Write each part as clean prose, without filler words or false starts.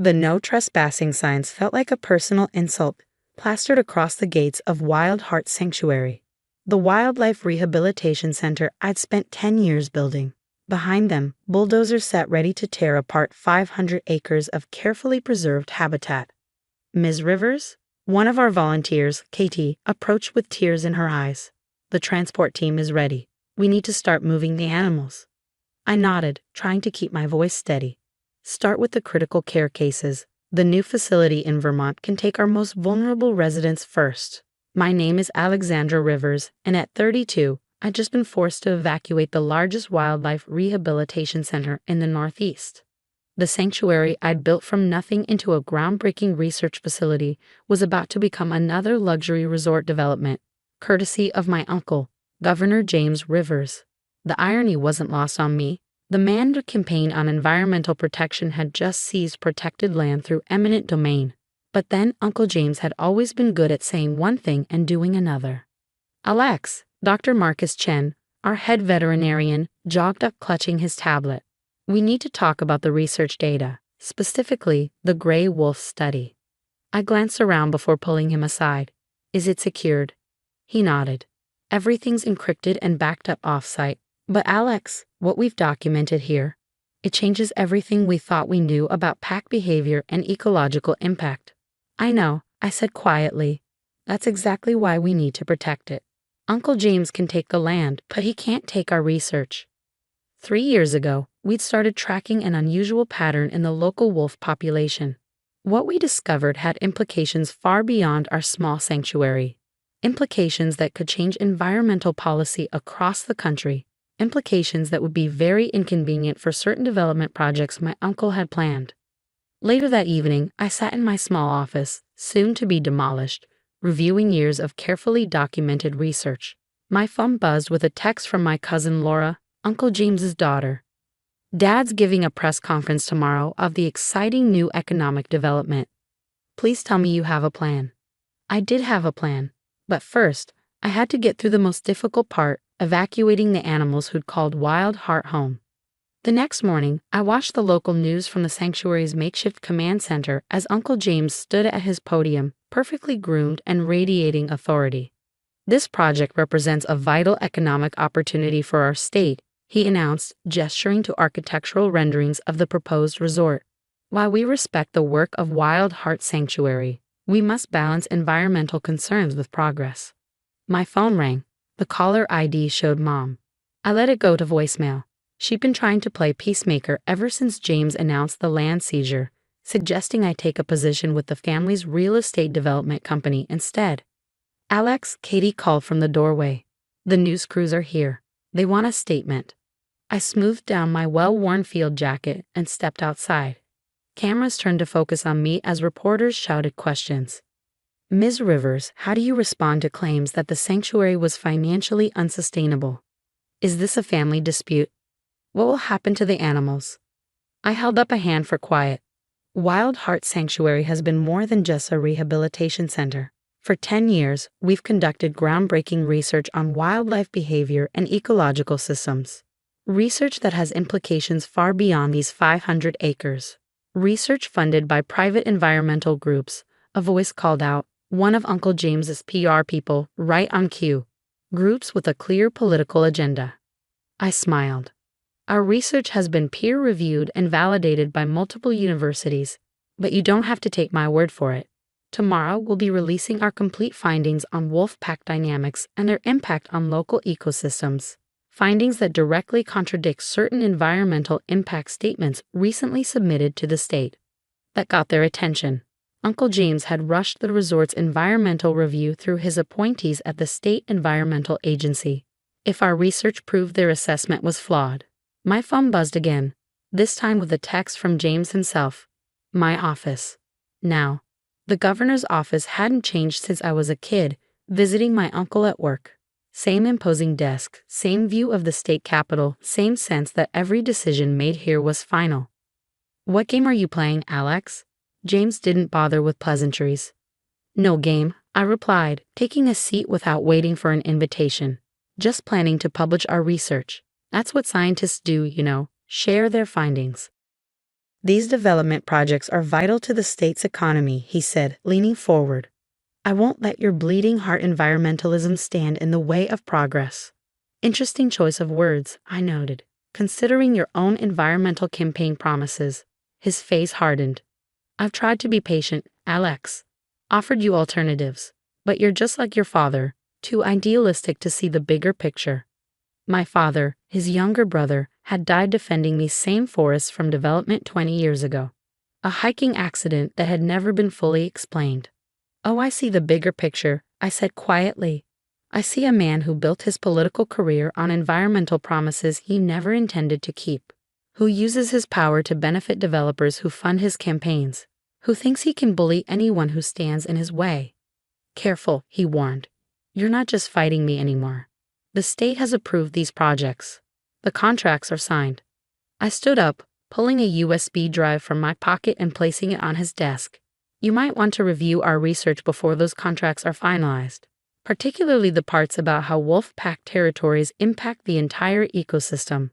The no trespassing signs felt like a personal insult, plastered across the gates of Wild Heart Sanctuary, the wildlife rehabilitation center I'd spent 10 years building. Behind them, bulldozers sat ready to tear apart 500 acres of carefully preserved habitat. Ms. Rivers, one of our volunteers, Katie, approached with tears in her eyes. The transport team is ready. We need to start moving the animals. I nodded, trying to keep my voice steady. Start with the critical care cases. The new facility in Vermont can take our most vulnerable residents first. My name is Alexandra Rivers, and at 32, I'd just been forced to evacuate the largest wildlife rehabilitation center in the Northeast. The sanctuary I'd built from nothing into a groundbreaking research facility was about to become another luxury resort development, courtesy of my uncle, Governor James Rivers. The irony wasn't lost on me. The Mandarin campaign on environmental protection had just seized protected land through eminent domain. But then Uncle James had always been good at saying one thing and doing another. Alex, Dr. Marcus Chen, our head veterinarian, jogged up clutching his tablet. We need to talk about the research data, specifically the gray wolf study. I glanced around before pulling him aside. Is it secured? He nodded. Everything's encrypted and backed up off-site. But Alex, what we've documented here, it changes everything we thought we knew about pack behavior and ecological impact. I know, I said quietly. That's exactly why we need to protect it. Uncle James can take the land, but he can't take our research. 3 years ago, we'd started tracking an unusual pattern in the local wolf population. What we discovered had implications far beyond our small sanctuary. Implications that could change environmental policy across the country. Implications that would be very inconvenient for certain development projects my uncle had planned. Later that evening, I sat in my small office, soon to be demolished, reviewing years of carefully documented research. My phone buzzed with a text from my cousin Laura, Uncle James's daughter. Dad's giving a press conference tomorrow of the exciting new economic development. Please tell me you have a plan. I did have a plan, but first, I had to get through the most difficult part, evacuating the animals who'd called Wild Heart home. The next morning, I watched the local news from the sanctuary's makeshift command center as Uncle James stood at his podium, perfectly groomed and radiating authority. This project represents a vital economic opportunity for our state, he announced, gesturing to architectural renderings of the proposed resort. While we respect the work of Wild Heart Sanctuary, we must balance environmental concerns with progress. My phone rang. The caller ID showed Mom. I let it go to voicemail. She'd been trying to play peacemaker ever since James announced the land seizure, suggesting I take a position with the family's real estate development company instead. Alex, Katie called from the doorway. The news crews are here. They want a statement. I smoothed down my well-worn field jacket and stepped outside. Cameras turned to focus on me as reporters shouted questions. Ms. Rivers, how do you respond to claims that the sanctuary was financially unsustainable? Is this a family dispute? What will happen to the animals? I held up a hand for quiet. Wild Heart Sanctuary has been more than just a rehabilitation center. For 10 years, we've conducted groundbreaking research on wildlife behavior and ecological systems. Research that has implications far beyond these 500 acres. Research funded by private environmental groups, a voice called out. One of Uncle James's PR people, right on cue. Groups with a clear political agenda. I smiled. Our research has been peer-reviewed and validated by multiple universities, but you don't have to take my word for it. Tomorrow we'll be releasing our complete findings on wolf pack dynamics and their impact on local ecosystems. Findings that directly contradict certain environmental impact statements recently submitted to the state. That got their attention. Uncle James had rushed the resort's environmental review through his appointees at the State Environmental Agency. If our research proved their assessment was flawed. My phone buzzed again, this time with a text from James himself. My office. Now, the governor's office hadn't changed since I was a kid, visiting my uncle at work. Same imposing desk, same view of the state capitol, same sense that every decision made here was final. What game are you playing, Alex? James didn't bother with pleasantries. No game, I replied, taking a seat without waiting for an invitation. Just planning to publish our research. That's what scientists do, share their findings. These development projects are vital to the state's economy, he said, leaning forward. I won't let your bleeding heart environmentalism stand in the way of progress. Interesting choice of words, I noted, considering your own environmental campaign promises. His face hardened. I've tried to be patient, Alex. Offered you alternatives. But you're just like your father, too idealistic to see the bigger picture. My father, his younger brother, had died defending these same forests from development 20 years ago. A hiking accident that had never been fully explained. Oh, I see the bigger picture, I said quietly. I see a man who built his political career on environmental promises he never intended to keep, who uses his power to benefit developers who fund his campaigns, who thinks he can bully anyone who stands in his way. Careful, he warned. You're not just fighting me anymore. The state has approved these projects. The contracts are signed. I stood up, pulling a USB drive from my pocket and placing it on his desk. You might want to review our research before those contracts are finalized, particularly the parts about how wolf pack territories impact the entire ecosystem.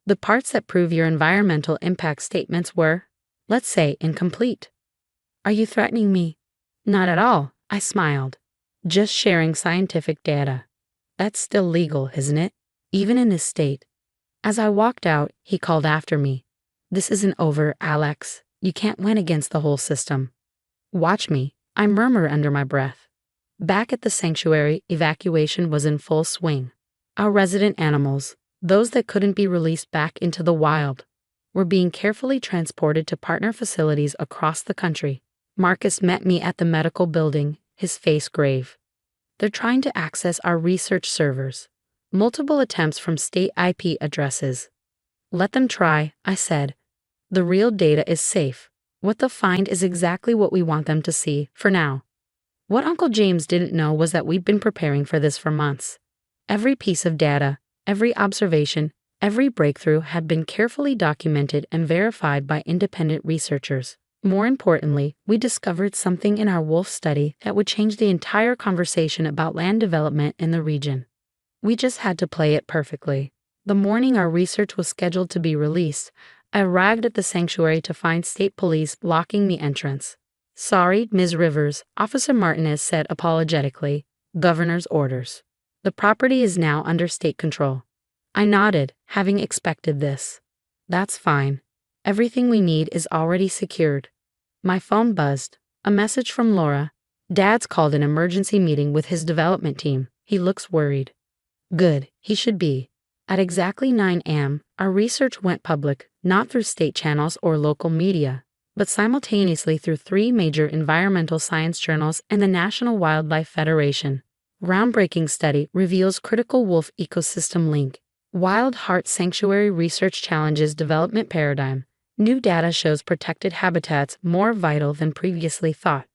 The parts that prove your environmental impact statements were, let's say, incomplete. Are you threatening me? Not at all, I smiled. Just sharing scientific data. That's still legal, isn't it? Even in this state. As I walked out, he called after me. This isn't over, Alex. You can't win against the whole system. Watch me, I murmured under my breath. Back at the sanctuary, evacuation was in full swing. Our resident animals, those that couldn't be released back into the wild, were being carefully transported to partner facilities across the country. Marcus met me at the medical building, his face grave. They're trying to access our research servers. Multiple attempts from state IP addresses. Let them try, I said. The real data is safe. What they'll find is exactly what we want them to see, for now. What Uncle James didn't know was that we'd been preparing for this for months. Every piece of data, every observation, every breakthrough had been carefully documented and verified by independent researchers. More importantly, we discovered something in our wolf study that would change the entire conversation about land development in the region. We just had to play it perfectly. The morning our research was scheduled to be released, I arrived at the sanctuary to find state police blocking the entrance. Sorry, Ms. Rivers, Officer Martinez said apologetically. Governor's orders. The property is now under state control. I nodded, having expected this. That's fine. Everything we need is already secured. My phone buzzed. A message from Laura. Dad's called an emergency meeting with his development team. He looks worried. Good, he should be. At exactly 9 a.m., our research went public, not through state channels or local media, but simultaneously through 3 major environmental science journals and the National Wildlife Federation. Groundbreaking study reveals critical wolf ecosystem link. Wild Heart Sanctuary Research Challenges Development Paradigm. New data shows protected habitats more vital than previously thought.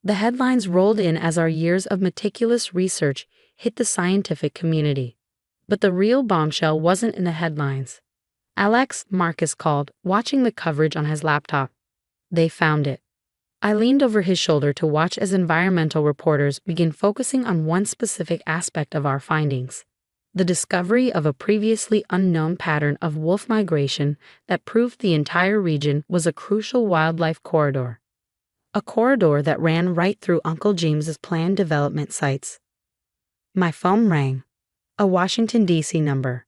The headlines rolled in as our years of meticulous research hit the scientific community. But the real bombshell wasn't in the headlines. Alex, Marcus called, watching the coverage on his laptop. They found it. I leaned over his shoulder to watch as environmental reporters began focusing on one specific aspect of our findings. The discovery of a previously unknown pattern of wolf migration that proved the entire region was a crucial wildlife corridor. A corridor that ran right through Uncle James's planned development sites. My phone rang. A Washington, D.C. number.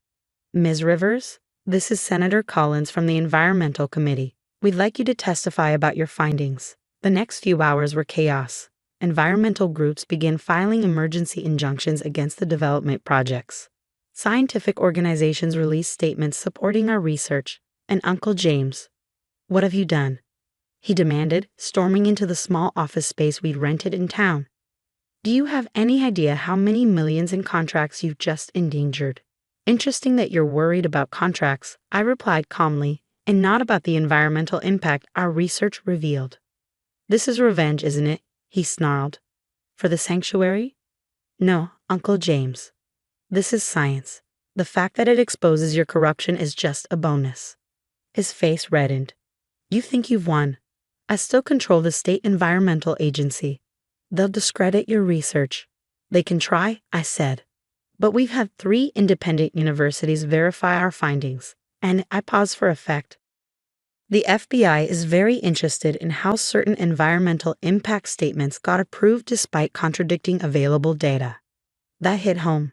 Ms. Rivers, this is Senator Collins from the Environmental Committee. We'd like you to testify about your findings. The next few hours were chaos. Environmental groups began filing emergency injunctions against the development projects. Scientific organizations released statements supporting our research. And Uncle James, what have you done? He demanded, storming into the small office space we'd rented in town. Do you have any idea how many millions in contracts you've just endangered? Interesting that you're worried about contracts, I replied calmly, and not about the environmental impact our research revealed. This is revenge, isn't it? He snarled. For the sanctuary? No, Uncle James. This is science. The fact that it exposes your corruption is just a bonus. His face reddened. You think you've won. I still control the state environmental agency. They'll discredit your research. They can try, I said. But we've had 3 independent universities verify our findings, and I paused for effect. The FBI is very interested in how certain environmental impact statements got approved despite contradicting available data. That hit home.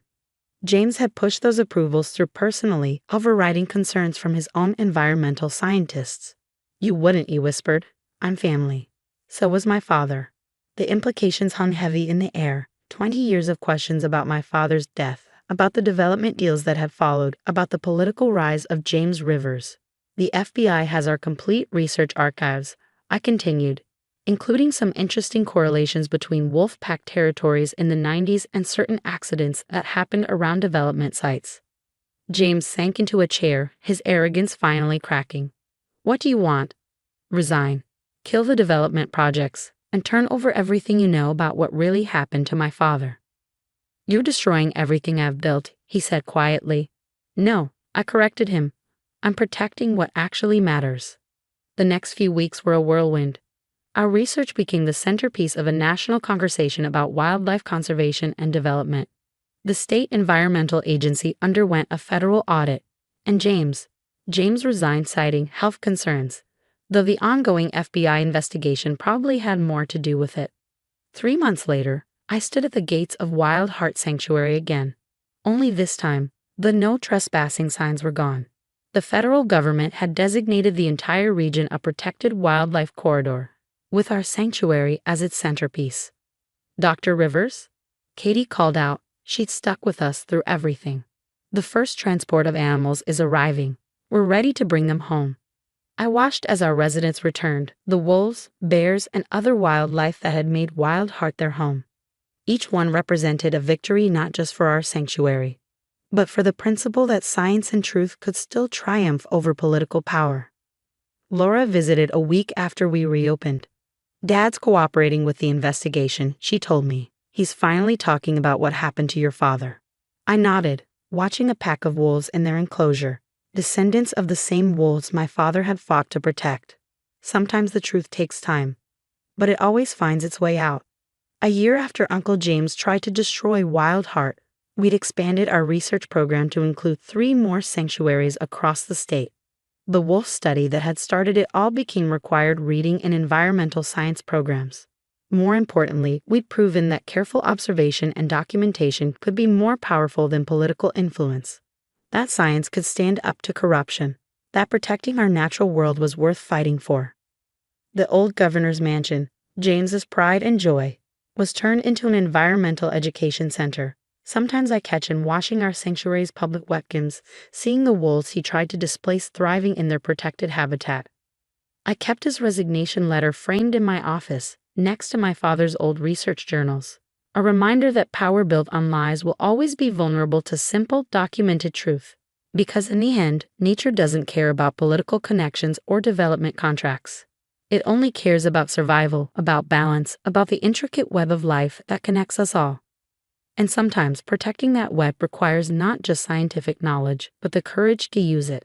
James had pushed those approvals through personally, overriding concerns from his own environmental scientists. You wouldn't, he whispered. I'm family. So was my father. The implications hung heavy in the air. 20 years of questions about my father's death, about the development deals that had followed, about the political rise of James Rivers. The FBI has our complete research archives, I continued, including some interesting correlations between wolf pack territories in the 90s and certain accidents that happened around development sites. James sank into a chair, his arrogance finally cracking. What do you want? Resign. Kill the development projects, and turn over everything you know about what really happened to my father. You're destroying everything I've built, he said quietly. No, I corrected him. I'm protecting what actually matters. The next few weeks were a whirlwind. Our research became the centerpiece of a national conversation about wildlife conservation and development. The state environmental agency underwent a federal audit, and James resigned citing health concerns, though the ongoing FBI investigation probably had more to do with it. 3 months later, I stood at the gates of Wild Heart Sanctuary again. Only this time, the no trespassing signs were gone. The federal government had designated the entire region a protected wildlife corridor, with our sanctuary as its centerpiece. Dr. Rivers? Katie called out. She'd stuck with us through everything. The first transport of animals is arriving. We're ready to bring them home. I watched as our residents returned, the wolves, bears, and other wildlife that had made Wild Heart their home. Each one represented a victory not just for our sanctuary, but for the principle that science and truth could still triumph over political power. Laura visited a week after we reopened. Dad's cooperating with the investigation, she told me. He's finally talking about what happened to your father. I nodded, watching a pack of wolves in their enclosure, descendants of the same wolves my father had fought to protect. Sometimes the truth takes time, but it always finds its way out. A year after Uncle James tried to destroy Wild Heart, we'd expanded our research program to include 3 more sanctuaries across the state. The wolf study that had started it all became required reading in environmental science programs. More importantly, we'd proven that careful observation and documentation could be more powerful than political influence. That science could stand up to corruption. That protecting our natural world was worth fighting for. The old governor's mansion, James's pride and joy, was turned into an environmental education center. Sometimes I catch him washing our sanctuary's public wetlands, seeing the wolves he tried to displace thriving in their protected habitat. I kept his resignation letter framed in my office, next to my father's old research journals, a reminder that power built on lies will always be vulnerable to simple, documented truth. Because in the end, nature doesn't care about political connections or development contracts. It only cares about survival, about balance, about the intricate web of life that connects us all. And sometimes protecting that web requires not just scientific knowledge, but the courage to use it.